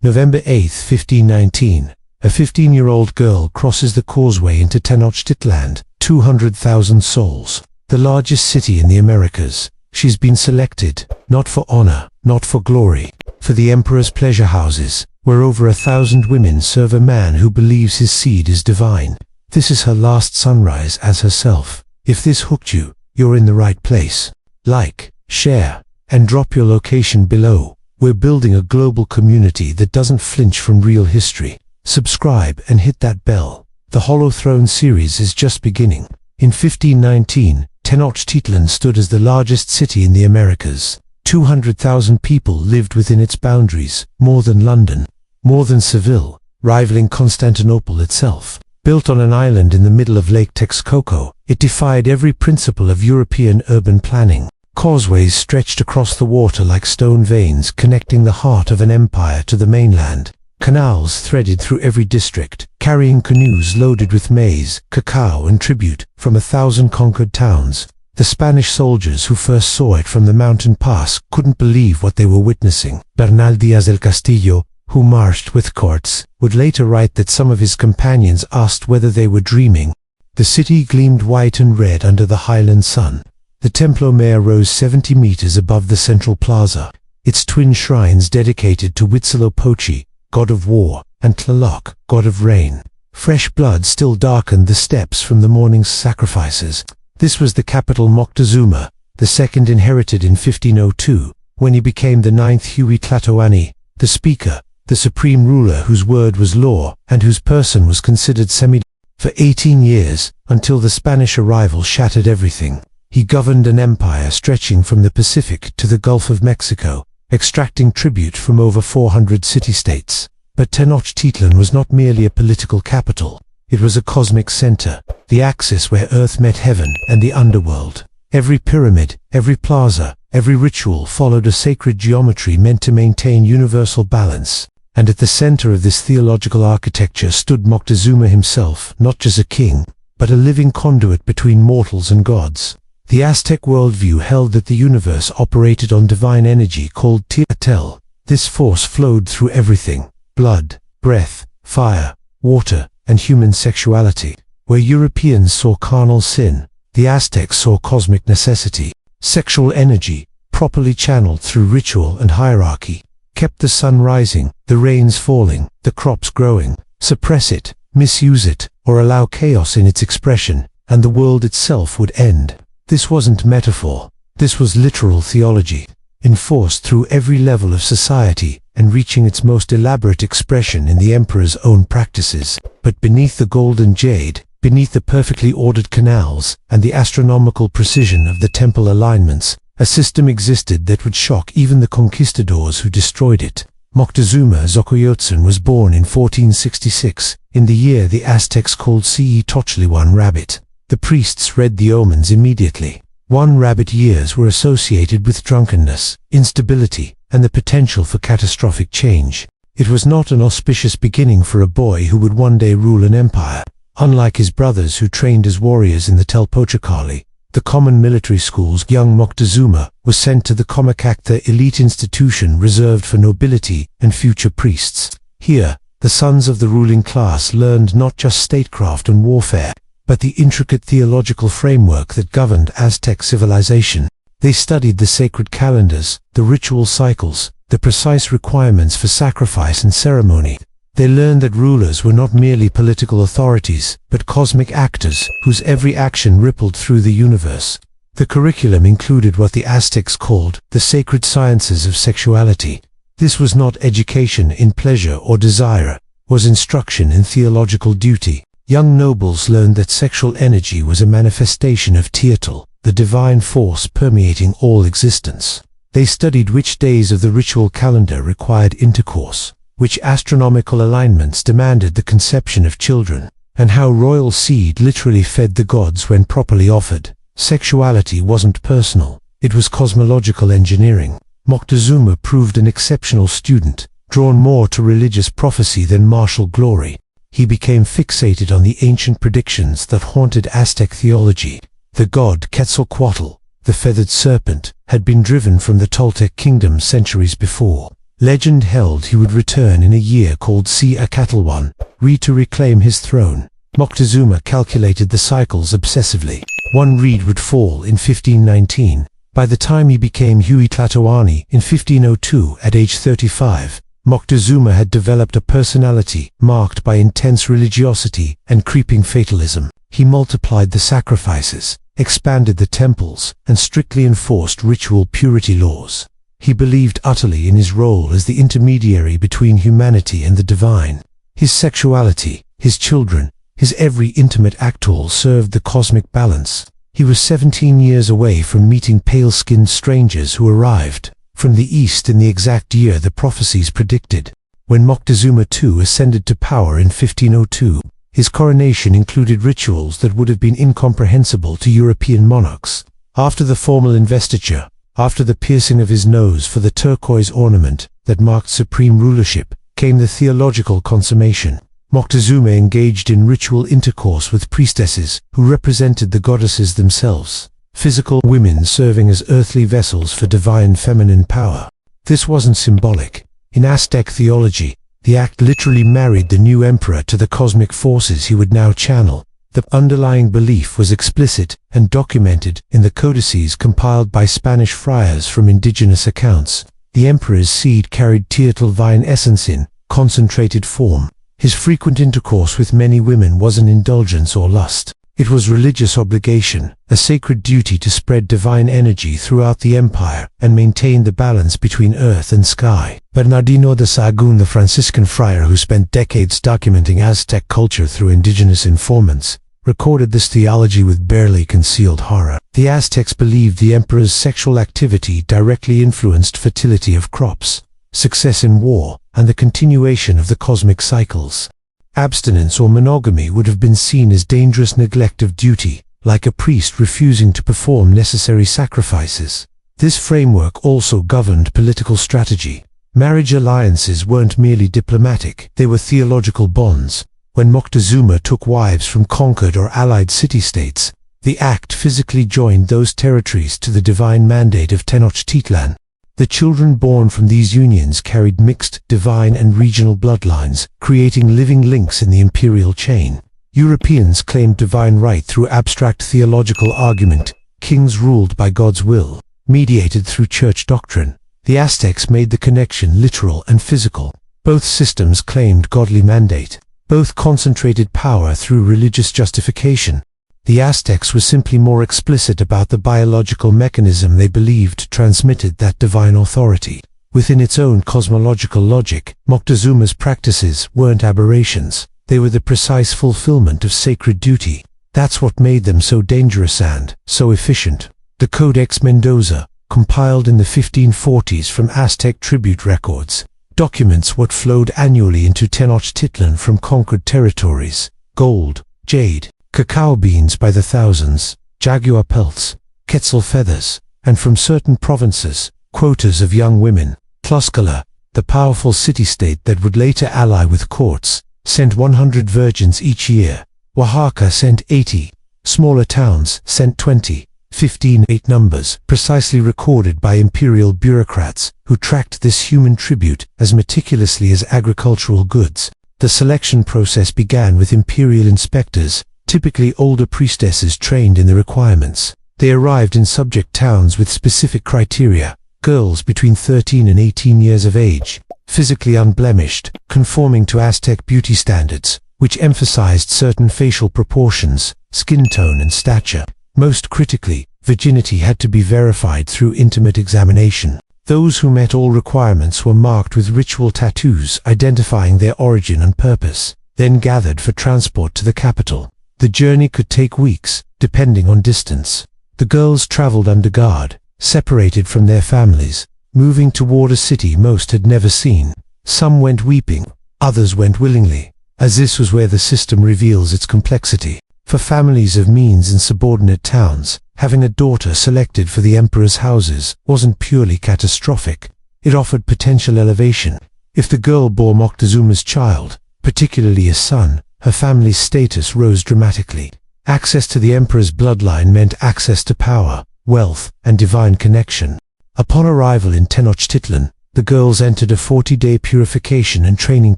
November 8, 1519. A 15-year-old girl crosses the causeway into Tenochtitlan, 200,000 souls, the largest city in the Americas. She's been selected, not for honor, not for glory, for the emperor's pleasure houses, where over 1,000 women serve a man who believes his seed is divine. This is her last sunrise as herself. If this hooked you, you're in the right place. Like, share, and drop your location below. We're building a global community that doesn't flinch from real history. Subscribe and hit that bell. The Hollow Throne series is just beginning. In 1519, Tenochtitlan stood as the largest city in the Americas. 200,000 people lived within its boundaries, more than London, more than Seville, rivaling Constantinople itself. Built on an island in the middle of Lake Texcoco, it defied every principle of European urban planning. Causeways stretched across the water like stone veins connecting the heart of an empire to the mainland. Canals threaded through every district, carrying canoes loaded with maize, cacao and tribute from 1,000 conquered towns. The Spanish soldiers who first saw it from the mountain pass couldn't believe what they were witnessing. Bernal Díaz del Castillo, who marched with courts, would later write that some of his companions asked whether they were dreaming. The city gleamed white and red under the highland sun. The Templo Mayor rose 70 meters above the central plaza, its twin shrines dedicated to Huitzilopochtli, god of war, and Tlaloc, god of rain. Fresh blood still darkened the steps from the morning's sacrifices. This was the capital Moctezuma, the second inherited in 1502, when he became the 9th Huey Tlatoani, the speaker, the supreme ruler whose word was law and whose person was considered for 18 years, until the Spanish arrival shattered everything. He governed an empire stretching from the Pacific to the Gulf of Mexico, extracting tribute from over 400 city-states. But Tenochtitlan was not merely a political capital. It was a cosmic center, the axis where Earth met heaven and the underworld. Every pyramid, every plaza, every ritual followed a sacred geometry meant to maintain universal balance. And at the center of this theological architecture stood Moctezuma himself, not just a king, but a living conduit between mortals and gods. The Aztec worldview held that the universe operated on divine energy called Teotihuacan. This force flowed through everything: blood, breath, fire, water, and human sexuality. Where Europeans saw carnal sin, the Aztecs saw cosmic necessity. Sexual energy, properly channeled through ritual and hierarchy, kept the sun rising, the rains falling, the crops growing. Suppress it, misuse it, or allow chaos in its expression, and the world itself would end. This wasn't metaphor. This was literal theology, enforced through every level of society and reaching its most elaborate expression in the emperor's own practices. But beneath the golden jade, beneath the perfectly ordered canals and the astronomical precision of the temple alignments, a system existed that would shock even the conquistadors who destroyed it. Moctezuma Xocoyotzin was born in 1466, in the year the Aztecs called Tenochtitlan rabbit. The priests read the omens immediately. 1 rabbit years were associated with drunkenness, instability, and the potential for catastrophic change. It was not an auspicious beginning for a boy who would one day rule an empire. Unlike his brothers who trained as warriors in the Telpochacali, the common military schools, young Moctezuma was sent to the Comacacta, the elite institution reserved for nobility and future priests. Here, the sons of the ruling class learned not just statecraft and warfare, but the intricate theological framework that governed Aztec civilization. They studied the sacred calendars, the ritual cycles, the precise requirements for sacrifice and ceremony. They learned that rulers were not merely political authorities, but cosmic actors whose every action rippled through the universe. The curriculum included what the Aztecs called the sacred sciences of sexuality. This was not education in pleasure or desire, was instruction in theological duty. Young nobles learned that sexual energy was a manifestation of Teotihuacan, the divine force permeating all existence. They studied which days of the ritual calendar required intercourse, which astronomical alignments demanded the conception of children, and how royal seed literally fed the gods when properly offered. Sexuality wasn't personal, it was cosmological engineering. Moctezuma proved an exceptional student, drawn more to religious prophecy than martial glory. He became fixated on the ancient predictions that haunted Aztec theology. The god Quetzalcoatl, the feathered serpent, had been driven from the Toltec kingdom centuries before. Legend held he would return in a year called Seacatl Reed to reclaim his throne. Moctezuma calculated the cycles obsessively. One reed would fall in 1519. By the time he became Huitlatawani in 1502 at age 35, Moctezuma had developed a personality marked by intense religiosity and creeping fatalism. He multiplied the sacrifices, expanded the temples, and strictly enforced ritual purity laws. He believed utterly in his role as the intermediary between humanity and the divine. His sexuality, his children, his every intimate act all served the cosmic balance. He was 17 years away from meeting pale-skinned strangers who arrived from the east in the exact year the prophecies predicted. When Moctezuma II ascended to power in 1502, his coronation included rituals that would have been incomprehensible to European monarchs. After the formal investiture, after the piercing of his nose for the turquoise ornament that marked supreme rulership, came the theological consummation. Moctezuma engaged in ritual intercourse with priestesses who represented the goddesses themselves, physical women serving as earthly vessels for divine feminine power. This wasn't symbolic. In Aztec theology, the act literally married the new emperor to the cosmic forces he would now channel. The underlying belief was explicit and documented in the codices compiled by Spanish friars from indigenous accounts. The emperor's seed carried teotl vine essence in concentrated form. His frequent intercourse with many women wasn't indulgence or lust. It was religious obligation, a sacred duty to spread divine energy throughout the empire and maintain the balance between earth and sky. Bernardino de Sahagún, the Franciscan friar who spent decades documenting Aztec culture through indigenous informants, recorded this theology with barely concealed horror. The Aztecs believed the emperor's sexual activity directly influenced fertility of crops, success in war, and the continuation of the cosmic cycles. Abstinence or monogamy would have been seen as dangerous neglect of duty, like a priest refusing to perform necessary sacrifices. This framework also governed political strategy. Marriage alliances weren't merely diplomatic, they were theological bonds. When Moctezuma took wives from conquered or allied city-states, the act physically joined those territories to the divine mandate of Tenochtitlan. The children born from these unions carried mixed, divine and regional bloodlines, creating living links in the imperial chain. Europeans claimed divine right through abstract theological argument, kings ruled by God's will, mediated through church doctrine. The Aztecs made the connection literal and physical. Both systems claimed godly mandate. Both concentrated power through religious justification. The Aztecs were simply more explicit about the biological mechanism they believed transmitted that divine authority. Within its own cosmological logic, Moctezuma's practices weren't aberrations. They were the precise fulfillment of sacred duty. That's what made them so dangerous and so efficient. The Codex Mendoza, compiled in the 1540s from Aztec tribute records, documents what flowed annually into Tenochtitlan from conquered territories: gold, jade, cacao beans by the thousands, jaguar pelts, quetzal feathers, and from certain provinces, quotas of young women. Tlaxcala, the powerful city-state that would later ally with courts, sent 100 virgins each year. Oaxaca sent 80. Smaller towns sent 20. 15 8 numbers, precisely recorded by imperial bureaucrats who tracked this human tribute as meticulously as agricultural goods. The selection process began with imperial inspectors, typically older priestesses trained in the requirements. They arrived in subject towns with specific criteria: girls between 13 and 18 years of age, physically unblemished, conforming to Aztec beauty standards, which emphasized certain facial proportions, skin tone and stature. Most critically, virginity had to be verified through intimate examination. Those who met all requirements were marked with ritual tattoos identifying their origin and purpose, then gathered for transport to the capital. The journey could take weeks, depending on distance. The girls traveled under guard, separated from their families, moving toward a city most had never seen. Some went weeping, others went willingly, as this was where the system reveals its complexity. For families of means in subordinate towns, having a daughter selected for the emperor's houses wasn't purely catastrophic. It offered potential elevation. If the girl bore Moctezuma's child, particularly a son, her family's status rose dramatically. Access to the emperor's bloodline meant access to power, wealth, and divine connection. Upon arrival in Tenochtitlan, The girls entered a 40-day purification and training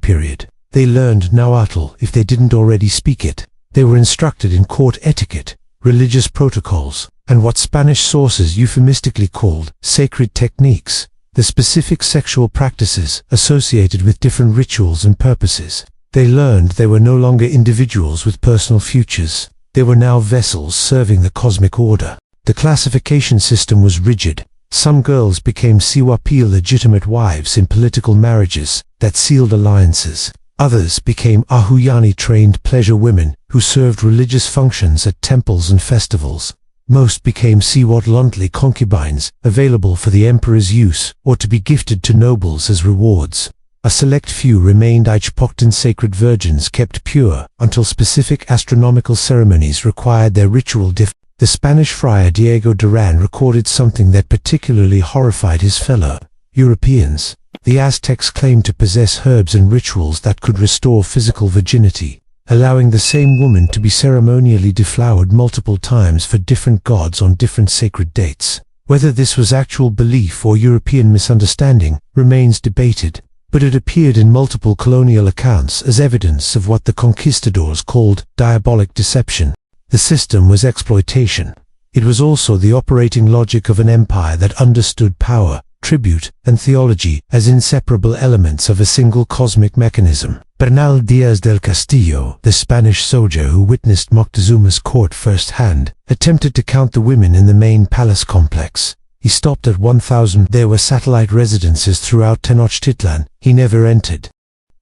period. They learned Nahuatl if they didn't already speak it. They were instructed in court etiquette, religious protocols, and what Spanish sources euphemistically called sacred techniques, the specific sexual practices associated with different rituals and purposes. They learned they were no longer individuals with personal futures. They were now vessels serving the cosmic order. The classification system was rigid. Some girls became Siwapil legitimate wives in political marriages that sealed alliances. Others became Ahuyani-trained pleasure women who served religious functions at temples and festivals. Most became Siwatlontli concubines, available for the emperor's use or to be gifted to nobles as rewards. A select few remained Ichpoctan sacred virgins kept pure until specific astronomical ceremonies required their ritual The Spanish friar Diego Duran recorded something that particularly horrified his fellow Europeans. The Aztecs claimed to possess herbs and rituals that could restore physical virginity, allowing the same woman to be ceremonially deflowered multiple times for different gods on different sacred dates. Whether this was actual belief or European misunderstanding remains debated, but it appeared in multiple colonial accounts as evidence of what the conquistadors called diabolic deception. The system was exploitation. It was also the operating logic of an empire that understood power, tribute, and theology as inseparable elements of a single cosmic mechanism. Bernal Díaz del Castillo, the Spanish soldier who witnessed Moctezuma's court firsthand, attempted to count the women in the main palace complex. He stopped at 1,000. There were satellite residences throughout Tenochtitlan he never entered.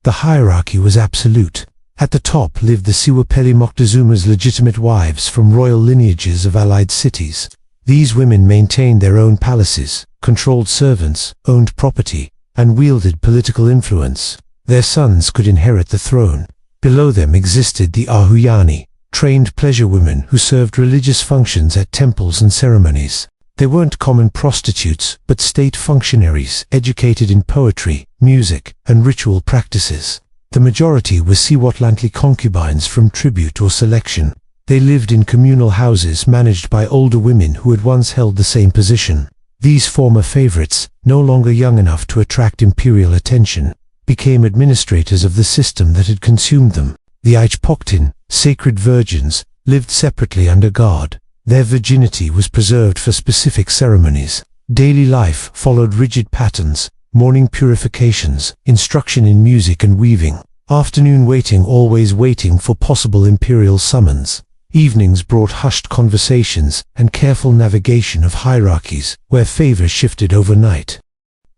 The hierarchy was absolute. At the top lived the Siwapeli Moctezuma's legitimate wives from royal lineages of allied cities. These women maintained their own palaces, controlled servants, owned property, and wielded political influence. Their sons could inherit the throne. Below them existed the Ahuyani, trained pleasure women who served religious functions at temples and ceremonies. They weren't common prostitutes, but state functionaries educated in poetry, music, and ritual practices. The majority were Siwatlantli concubines from tribute or selection. They lived in communal houses managed by older women who had once held the same position. These former favorites, no longer young enough to attract imperial attention, became administrators of the system that had consumed them. The Ichpoctan, sacred virgins, lived separately under guard. Their virginity was preserved for specific ceremonies. Daily life followed rigid patterns: morning purifications, instruction in music and weaving, afternoon waiting, always waiting for possible imperial summons. Evenings brought hushed conversations and careful navigation of hierarchies where favor shifted overnight.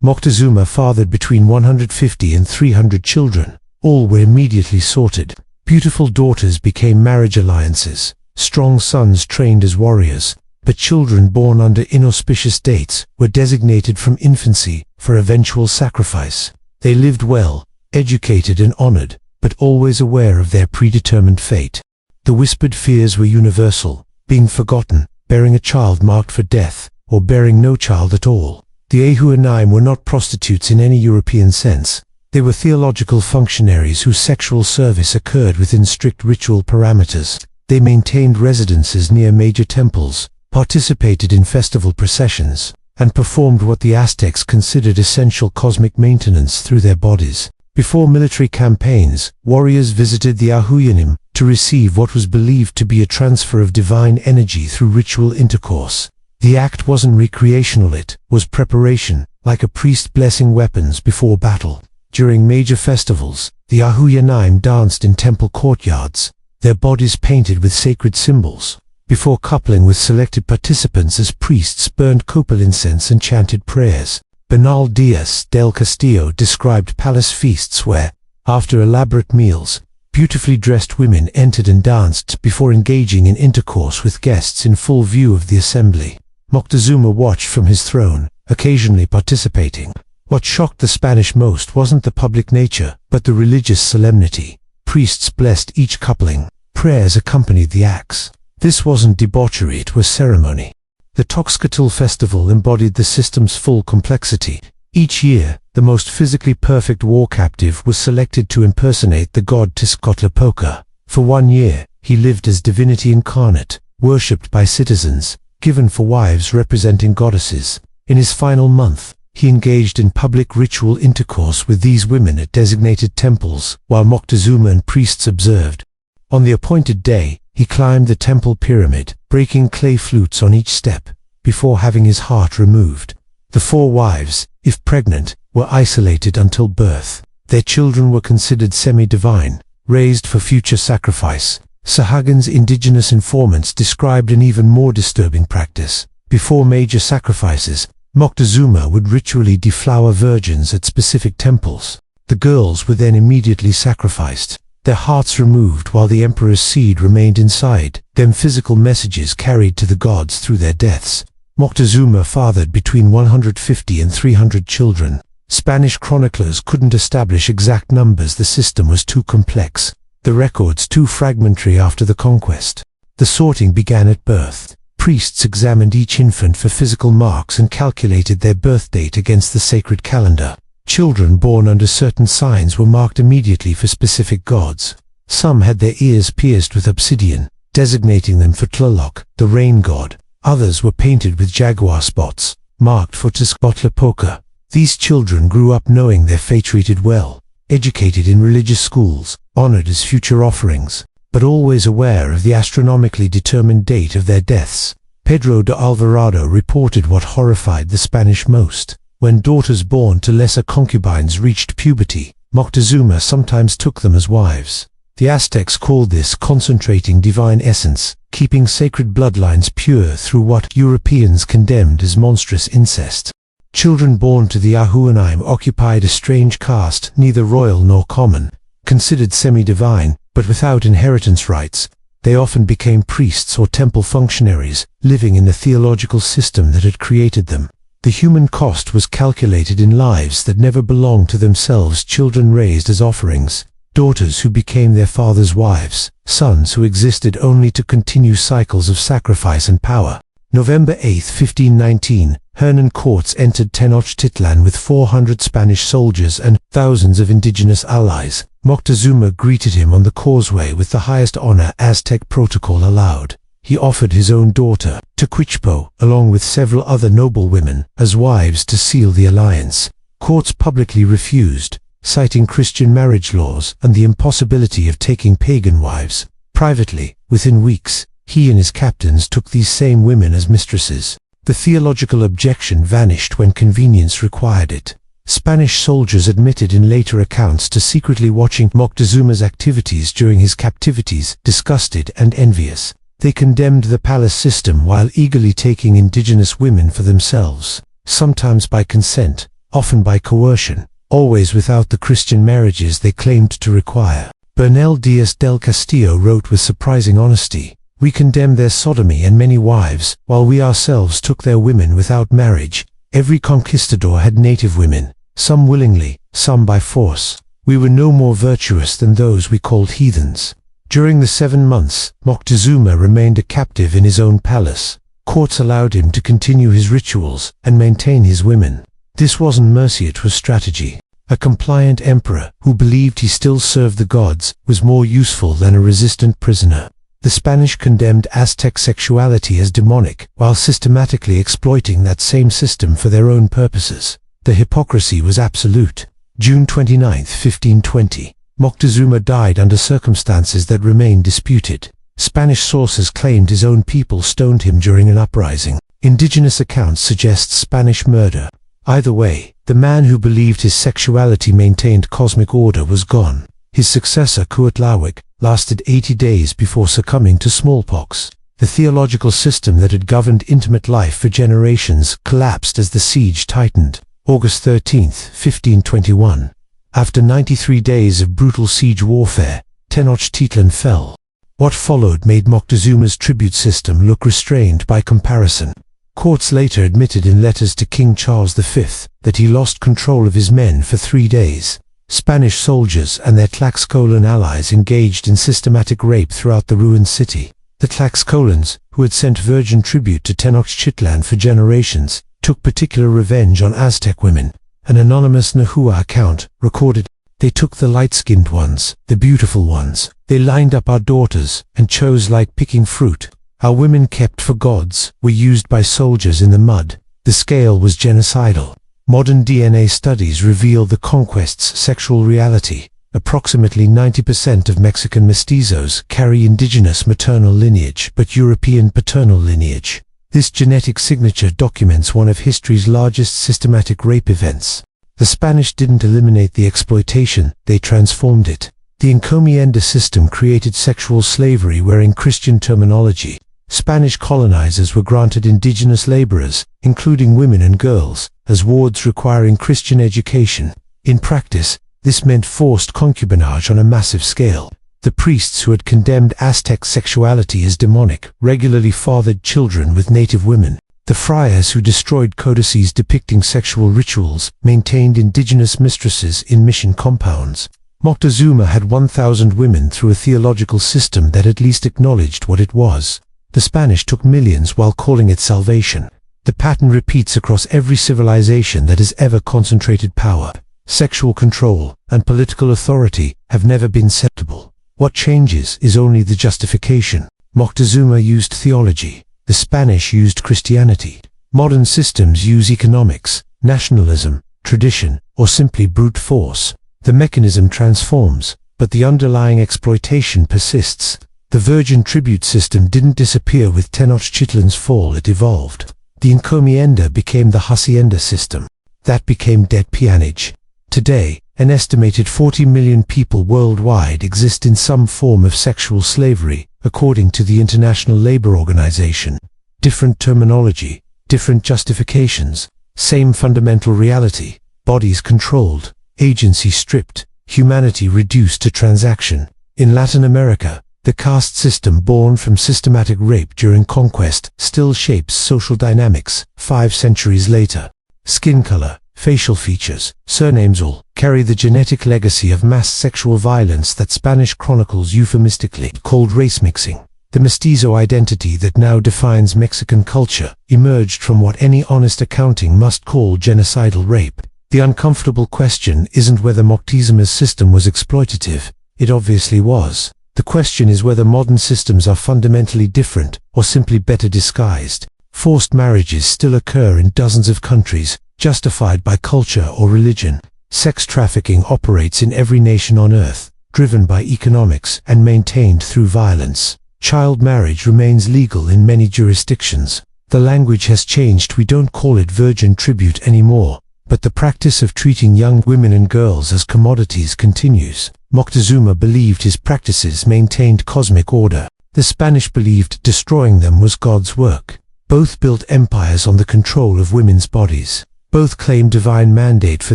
Moctezuma fathered between 150 and 300 children. All were immediately sorted. Beautiful daughters became marriage alliances. Strong sons trained as warriors, but children born under inauspicious dates were designated from infancy for eventual sacrifice. They lived well, educated and honored, but always aware of their predetermined fate. The whispered fears were universal: being forgotten, bearing a child marked for death, or bearing no child at all. The Ahuyani were not prostitutes in any European sense. They were theological functionaries whose sexual service occurred within strict ritual parameters. They maintained residences near major temples, participated in festival processions, and performed what the Aztecs considered essential cosmic maintenance through their bodies. Before military campaigns, warriors visited the Ahuyanim to receive what was believed to be a transfer of divine energy through ritual intercourse. The act wasn't recreational, it was preparation, like a priest blessing weapons before battle. During major festivals, the Ahuyanim danced in temple courtyards, their bodies painted with sacred symbols. Before coupling with selected participants as priests burned copal incense and chanted prayers. Bernal Díaz del Castillo described palace feasts where, after elaborate meals, beautifully dressed women entered and danced before engaging in intercourse with guests in full view of the assembly. Moctezuma watched from his throne, occasionally participating. What shocked the Spanish most wasn't the public nature, but the religious solemnity. Priests blessed each coupling. Prayers accompanied the acts. This wasn't debauchery, it was ceremony. The Toxcatl festival embodied the system's full complexity. Each year, the most physically perfect war captive was selected to impersonate the god Tezcatlipoca. For 1 year, he lived as divinity incarnate, worshipped by citizens, given for wives representing goddesses. In his final month, He engaged in public ritual intercourse with these women at designated temples, while Moctezuma and priests observed. On the appointed day, he climbed the temple pyramid, breaking clay flutes on each step, before having his heart removed. The 4 wives, if pregnant, were isolated until birth. Their children were considered semi-divine, raised for future sacrifice. Sahagun's indigenous informants described an even more disturbing practice. Before major sacrifices, Moctezuma would ritually deflower virgins at specific temples. The girls were then immediately sacrificed, their hearts removed while the emperor's seed remained inside, them physical messages carried to the gods through their deaths. Moctezuma fathered between 150 and 300 children. Spanish chroniclers couldn't establish exact numbers, the system was too complex, the records too fragmentary after the conquest. The sorting began at birth. Priests examined each infant for physical marks and calculated their birth date against the sacred calendar. Children born under certain signs were marked immediately for specific gods. Some had their ears pierced with obsidian, designating them for Tlaloc, the rain god. Others were painted with jaguar spots, marked for Tezcatlipoca. These children grew up knowing their fate, treated well, educated in religious schools, honored as future offerings, but always aware of the astronomically determined date of their deaths. Pedro de Alvarado reported what horrified the Spanish most. When daughters born to lesser concubines reached puberty, Moctezuma sometimes took them as wives. The Aztecs called this concentrating divine essence, keeping sacred bloodlines pure through what Europeans condemned as monstrous incest. Children born to the Ahuenim occupied a strange caste, neither royal nor common, considered semi-divine, but without inheritance rights. They often became priests or temple functionaries, living in the theological system that had created them. The human cost was calculated in lives that never belonged to themselves, children raised as offerings, daughters who became their fathers' wives, sons who existed only to continue cycles of sacrifice and power. November 8, 1519, Hernan Cortes entered Tenochtitlan with 400 Spanish soldiers and thousands of indigenous allies. Moctezuma greeted him on the causeway with the highest honor Aztec protocol allowed. He offered his own daughter, Tecuichpo, along with several other noble women, as wives to seal the alliance. Cortes publicly refused, citing Christian marriage laws and the impossibility of taking pagan wives. Privately, within weeks, he and his captains took these same women as mistresses. The theological objection vanished when convenience required it. Spanish soldiers admitted in later accounts to secretly watching Moctezuma's activities during his captivities, disgusted and envious. They condemned the palace system while eagerly taking indigenous women for themselves, sometimes by consent, often by coercion, always without the Christian marriages they claimed to require. Bernal Diaz del Castillo wrote with surprising honesty, "We condemned their sodomy and many wives, while we ourselves took their women without marriage. Every conquistador had native women, some willingly, some by force. We were no more virtuous than those we called heathens." During the 7 months, Moctezuma remained a captive in his own palace. Courts allowed him to continue his rituals and maintain his women. This wasn't mercy, it was strategy. A compliant emperor, who believed he still served the gods, was more useful than a resistant prisoner. The Spanish condemned Aztec sexuality as demonic, while systematically exploiting that same system for their own purposes. The hypocrisy was absolute. June 29, 1520. Moctezuma died under circumstances that remain disputed. Spanish sources claimed his own people stoned him during an uprising. Indigenous accounts suggest Spanish murder. Either way, the man who believed his sexuality maintained cosmic order was gone. His successor, Cuitlahuac, lasted 80 days before succumbing to smallpox. The theological system that had governed intimate life for generations collapsed as the siege tightened. August 13, 1521. After 93 days of brutal siege warfare, Tenochtitlan fell. What followed made Moctezuma's tribute system look restrained by comparison. Courts later admitted in letters to King Charles V that he lost control of his men for 3 days. Spanish soldiers and their Tlaxcalan allies engaged in systematic rape throughout the ruined city. The Tlaxcalans, who had sent virgin tribute to Tenochtitlan for generations, took particular revenge on Aztec women. An anonymous Nahua account recorded, "They took the light-skinned ones, the beautiful ones. They lined up our daughters and chose like picking fruit. Our women kept for gods were used by soldiers in the mud. The scale was genocidal." Modern DNA studies reveal the conquest's sexual reality. Approximately 90% of Mexican mestizos carry indigenous maternal lineage but European paternal lineage. This genetic signature documents one of history's largest systematic rape events. The Spanish didn't eliminate the exploitation, they transformed it. The encomienda system created sexual slavery wearing Christian terminology. Spanish colonizers were granted indigenous laborers, including women and girls, as wards requiring Christian education. In practice, this meant forced concubinage on a massive scale. The priests who had condemned Aztec sexuality as demonic regularly fathered children with native women. The friars who destroyed codices depicting sexual rituals maintained indigenous mistresses in mission compounds. Moctezuma had 1,000 women through a theological system that at least acknowledged what it was. The Spanish took millions while calling it salvation. The pattern repeats across every civilization that has ever concentrated power. Sexual control and political authority have never been acceptable. What changes is only the justification. Moctezuma used theology. The Spanish used Christianity. Modern systems use economics, nationalism, tradition, or simply brute force. The mechanism transforms, but the underlying exploitation persists. The virgin tribute system didn't disappear with Tenochtitlan's fall, it evolved. The encomienda became the hacienda system. That became dead peonage. Today, an estimated 40 million people worldwide exist in some form of sexual slavery, according to the International Labour Organization. Different terminology, different justifications, same fundamental reality: bodies controlled, agency stripped, humanity reduced to transaction. In Latin America, the caste system born from systematic rape during conquest still shapes social dynamics 5 centuries later. Skin color, facial features, surnames all carry the genetic legacy of mass sexual violence that Spanish chronicles euphemistically called race mixing. The mestizo identity that now defines Mexican culture emerged from what any honest accounting must call genocidal rape. The uncomfortable question isn't whether Moctezuma's system was exploitative. It obviously was. The question is whether modern systems are fundamentally different or simply better disguised. Forced marriages still occur in dozens of countries, justified by culture or religion. Sex trafficking operates in every nation on earth, driven by economics and maintained through violence. Child marriage remains legal in many jurisdictions. The language has changed. We don't call it virgin tribute anymore, but the practice of treating young women and girls as commodities continues. Moctezuma believed his practices maintained cosmic order. The Spanish believed destroying them was God's work. Both built empires on the control of women's bodies. Both claimed divine mandate for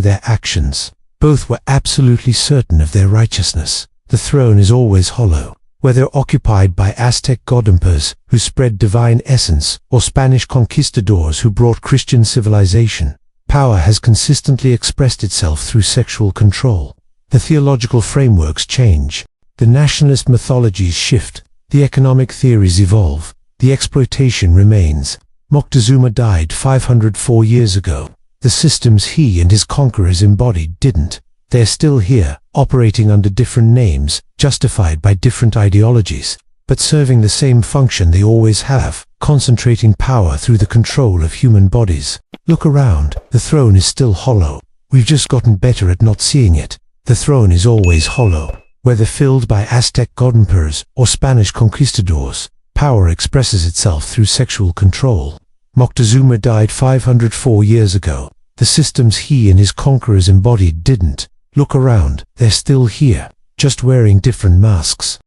their actions. Both were absolutely certain of their righteousness. The throne is always hollow. Whether occupied by Aztec god emperors who spread divine essence or Spanish conquistadors who brought Christian civilization, power has consistently expressed itself through sexual control. The theological frameworks change. The nationalist mythologies shift. The economic theories evolve. The exploitation remains. Moctezuma died 504 years ago. The systems he and his conquerors embodied didn't. They're still here, operating under different names, justified by different ideologies, but serving the same function they always have, concentrating power through the control of human bodies. Look around. The throne is still hollow. We've just gotten better at not seeing it. The throne is always hollow. Whether filled by Aztec god emperors or Spanish conquistadors, power expresses itself through sexual control. Moctezuma died 504 years ago. The systems he and his conquerors embodied didn't. Look around. They're still here, just wearing different masks.